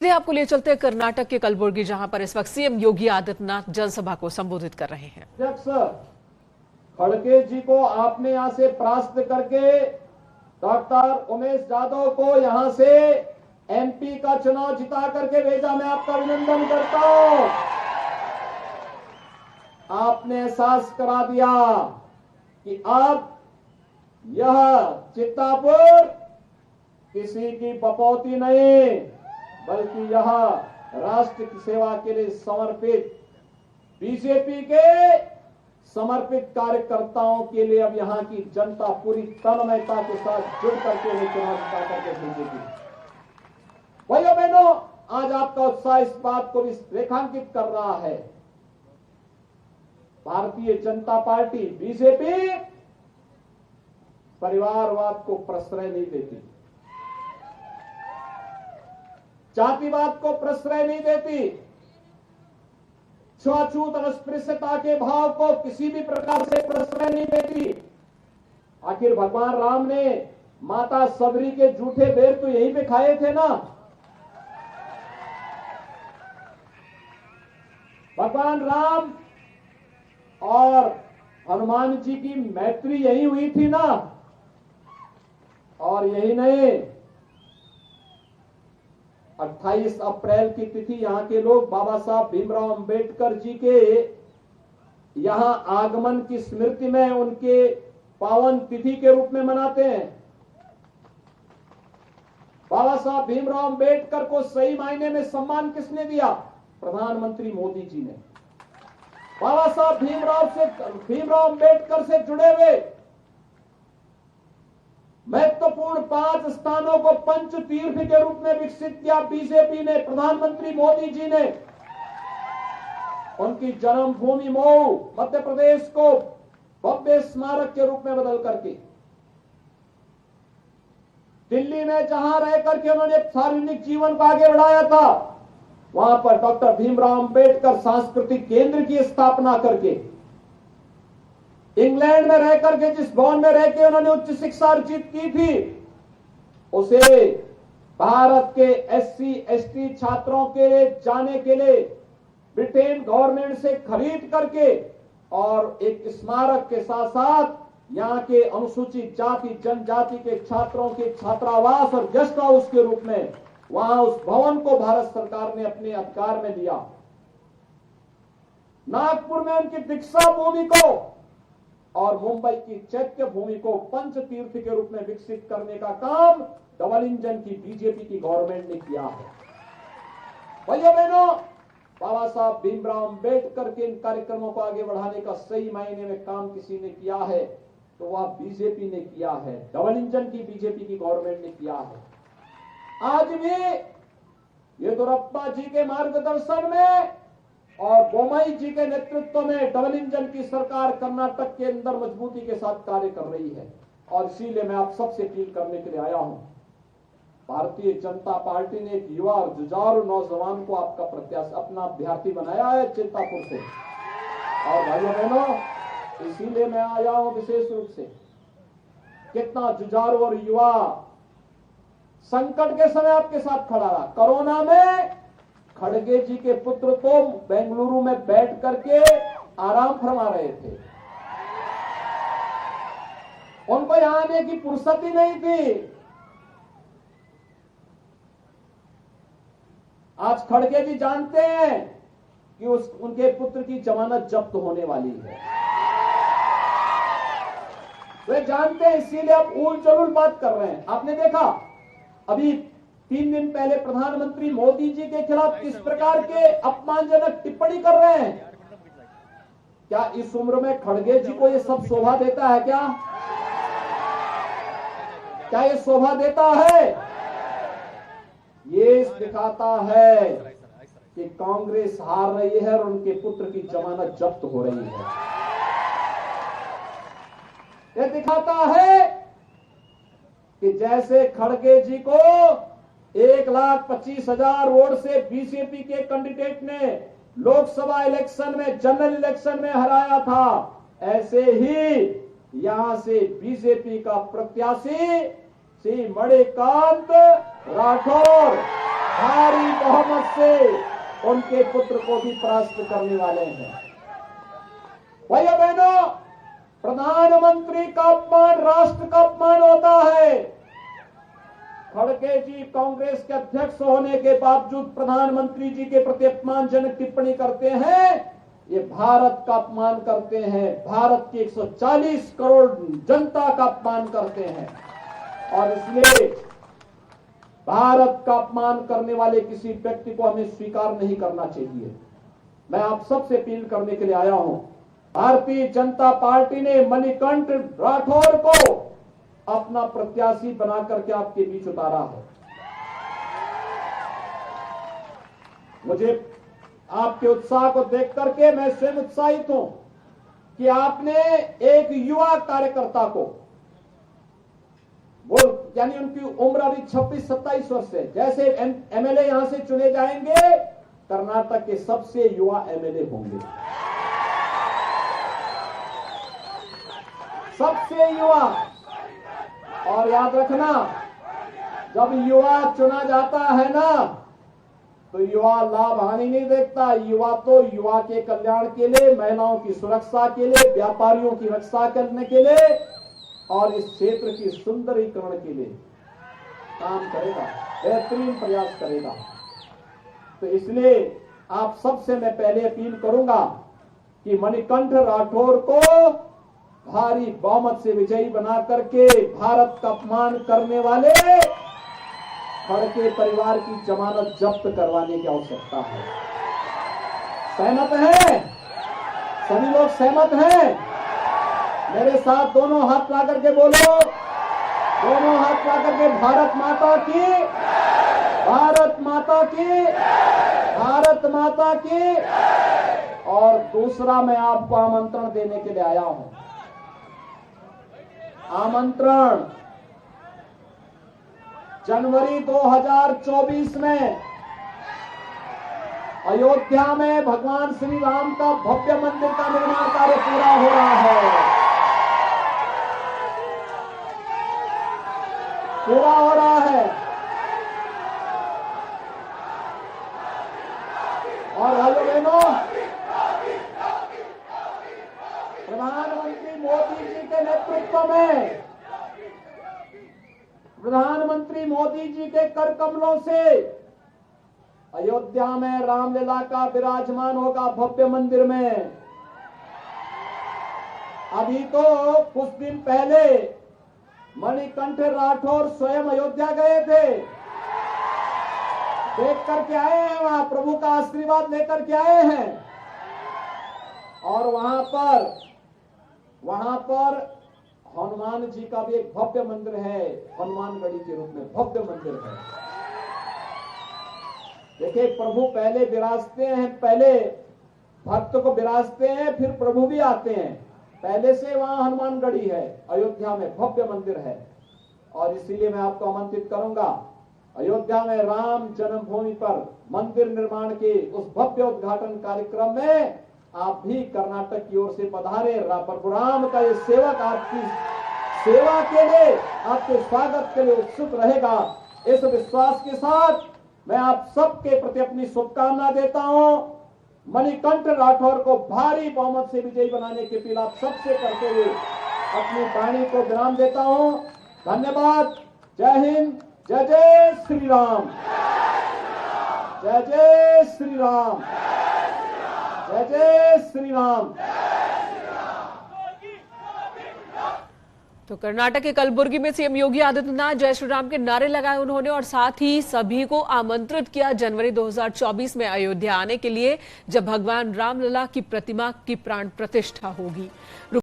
इसलिए आपको ले चलते हैं कर्नाटक के कलबुर्गी, जहां पर इस वक्त सीएम योगी आदित्यनाथ जनसभा को संबोधित कर रहे हैं। अध्यक्ष खड़गे जी को आपने यहां से परास्त करके डॉक्टर उमेश यादव को यहां से एमपी का चुनाव जिता करके भेजा। मैं आपका अभिनंदन करता हूं। आपने एहसास करा दिया कि अब यह चित्तापुर किसी की बपौती नहीं, बल्कि यह राष्ट्र की सेवा के लिए समर्पित बीजेपी के समर्पित कार्यकर्ताओं के लिए अब यहां की जनता पूरी तन्मयता के साथ जुड़ करके उन्हें चुनाव जिता करके भेजेगी। भाइयों बहनों, आज आपका उत्साह इस बात को भी रेखांकित कर रहा है। भारतीय जनता पार्टी बीजेपी परिवारवाद को प्रश्रय नहीं देती, जातिवाद को प्रश्रय नहीं देती, छुआछूत और अस्पृश्यता के भाव को किसी भी प्रकार से प्रश्रय नहीं देती। आखिर भगवान राम ने माता सबरी के जूठे बेर तो यहीं पे खाए थे ना। भगवान राम और हनुमान जी की मैत्री यही हुई थी ना। और यही नहीं, 28 अप्रैल की तिथि यहां के लोग बाबा साहब भीमराव अंबेडकर जी के यहां आगमन की स्मृति में उनके पावन तिथि के रूप में मनाते हैं। बाबा साहब भीमराव अंबेडकर को सही मायने में सम्मान किसने दिया? प्रधानमंत्री मोदी जी ने। बाबा साहब भीमराव अंबेडकर से जुड़े हुए महत्वपूर्ण 5 स्थानों को पंच तीर्थ के रूप में विकसित किया बीजेपी ने, प्रधानमंत्री मोदी जी ने। उनकी जन्मभूमि मऊ मध्य प्रदेश को भव्य स्मारक के रूप में बदल करके, दिल्ली में जहां रह करके उन्होंने सार्वजनिक जीवन को आगे बढ़ाया था, वहां पर डॉक्टर भीमराव अंबेडकर सांस्कृतिक केंद्र की स्थापना करके, इंग्लैंड में रह करके जिस भवन में रह के उन्होंने उच्च शिक्षा अर्जित की थी, उसे भारत के एससी एसटी छात्रों के जाने के लिए ब्रिटेन गवर्नमेंट से खरीद करके और एक स्मारक के साथ साथ यहां के अनुसूचित जाति जनजाति के छात्रों के छात्रावास और गेस्ट हाउस के रूप में वहां उस भवन को भारत सरकार ने अपने अधिकार में लिया। नागपुर में उनकी दीक्षा भूमि को और मुंबई की चैत्य भूमि को पंच तीर्थ के रूप में विकसित करने का काम डबल इंजन की बीजेपी की गवर्नमेंट ने किया है। भाइयों बहनों, बाबा साहब भीमराव अंबेडकर के इन कार्यक्रमों को आगे बढ़ाने का सही मायने में काम किसी ने किया है तो वह बीजेपी ने किया है, डबल इंजन की बीजेपी की गवर्नमेंट ने किया है। आज भी येदियुरप्पा जी के मार्गदर्शन में और बोम्मई जी के नेतृत्व में डबल इंजन की सरकार कर्नाटक के अंदर मजबूती के साथ कार्य कर रही है। और इसीलिए मैं आप सबसे अपील करने के लिए आया हूं। भारतीय जनता पार्टी ने एक युवा और जुझारू नौजवान को आपका प्रत्याशी अपना अभ्यर्थी बनाया है चित्तापुर से। और भाइयों बहनों, इसीलिए मैं आया हूं विशेष रूप से। कितना जुझारू और युवा संकट के समय आपके साथ खड़ा रहा। कोरोना में खड़गे जी के पुत्र तो बेंगलुरु में बैठ करके आराम फरमा रहे थे, उनको यहां आने की फुर्सत ही नहीं थी। आज खड़गे जी जानते हैं कि उनके पुत्र की जमानत जब्त होने वाली है। वे जानते हैं, इसीलिए आप उल जलूल बात कर रहे हैं। आपने देखा अभी 3 दिन पहले प्रधानमंत्री मोदी जी के खिलाफ किस प्रकार के अपमानजनक टिप्पणी कर रहे हैं। क्या इस उम्र में खड़गे जी को ये सब शोभा देता है? क्या ये शोभा देता है? ये दिखाता है कि कांग्रेस हार रही है और उनके पुत्र की जमानत जब्त हो रही है। ये दिखाता है कि जैसे खड़गे जी को 1,25,000 वोट से बीजेपी के कैंडिडेट ने लोकसभा इलेक्शन में, जनरल इलेक्शन में हराया था, ऐसे ही यहां से बीजेपी का प्रत्याशी श्री मणिकांत राठौर भारी बहुमत से उनके पुत्र को भी परास्त करने वाले हैं। भाइयों बहनों, प्रधानमंत्री का अपमान राष्ट्र का अपमान होता है। खड़गे जी कांग्रेस के अध्यक्ष होने के बावजूद प्रधानमंत्री जी के प्रति अपमानजनक टिप्पणी करते हैं। ये भारत का अपमान करते हैं, भारत की 140 करोड़ जनता का अपमान करते हैं। और इसलिए भारत का अपमान करने वाले किसी व्यक्ति को हमें स्वीकार नहीं करना चाहिए। मैं आप सबसे अपील करने के लिए आया हूं। भारतीय जनता पार्टी ने मणिकंठ राठौर को अपना प्रत्याशी बना करके आपके बीच उतारा है। मुझे आपके उत्साह को देख करके मैं स्वयं उत्साहित हूं कि आपने एक युवा कार्यकर्ता को, वो यानी उनकी उम्र अभी 26-27 वर्ष है, जैसे एमएलए यहां से चुने जाएंगे कर्नाटक के सबसे युवा एमएलए होंगे, सबसे युवा। और याद रखना, जब युवा चुना जाता है ना, तो युवा लाभ हानि नहीं देखता। युवा तो युवा के कल्याण के लिए, महिलाओं की सुरक्षा के लिए, व्यापारियों की रक्षा करने के लिए और इस क्षेत्र की सुंदरीकरण के लिए काम करेगा, बेहतरीन प्रयास करेगा। तो इसलिए आप सबसे मैं पहले अपील करूंगा कि मणिकंठ राठौर को भारी बहुमत से विजयी बना करके भारत का अपमान करने वाले खड़गे परिवार की जमानत जब्त करवाने की आवश्यकता है। सहमत हैं? सभी लोग सहमत हैं? मेरे साथ दोनों हाथ ला करके बोलो, दोनों हाथ ला करके भारत माता की, भारत माता की, भारत माता की। और दूसरा, मैं आपको आमंत्रण देने के लिए आया हूं। आमंत्रण जनवरी 2024 में अयोध्या में भगवान श्री राम का भव्य मंदिर का निर्माण कार्य पूरा हो रहा है, पूरा हो रहा है। और भाइयों बहनों, प्रधानमंत्री मोदी जी के नेतृत्व में, प्रधानमंत्री मोदी जी के कर कमलों से अयोध्या में रामलीला का विराजमान होगा भव्य मंदिर में। अभी तो कुछ दिन पहले मणिकंठ राठौर स्वयं अयोध्या गए थे, देख करके आए हैं, वहां प्रभु का आशीर्वाद लेकर के आए हैं। और वहां पर हनुमान जी का भी एक भव्य मंदिर है, हनुमानगढ़ी के रूप में भव्य मंदिर है। देखिए, प्रभु पहले विराजते हैं, पहले भक्त को विराजते हैं, फिर प्रभु भी आते हैं। पहले से वहां हनुमानगढ़ी है, अयोध्या में भव्य मंदिर है। और इसीलिए मैं आपको आमंत्रित करूंगा, अयोध्या में राम जन्मभूमि पर मंदिर निर्माण के उस भव्य उद्घाटन कार्यक्रम में आप भी कर्नाटक की ओर से पधारे। प्रभु राम का ये सेवक आपकी सेवा के लिए, आपके स्वागत के लिए उत्सुक रहेगा। इस विश्वास के साथ मैं आप सबके प्रति अपनी शुभकामना देता हूं। मणिकंठ राठौर को भारी बहुमत से विजयी बनाने की अपील आप सबसे करते हुए अपनी वाणी को विराम देता हूं। धन्यवाद। जय हिंद। जय जय श्री राम। जय जय श्री राम। जय जय श्री राम। तो कर्नाटक के कलबुर्गी में सीएम योगी आदित्यनाथ जय श्री राम के नारे लगाए उन्होंने, और साथ ही सभी को आमंत्रित किया जनवरी 2024 में अयोध्या आने के लिए, जब भगवान रामलला की प्रतिमा की प्राण प्रतिष्ठा होगी।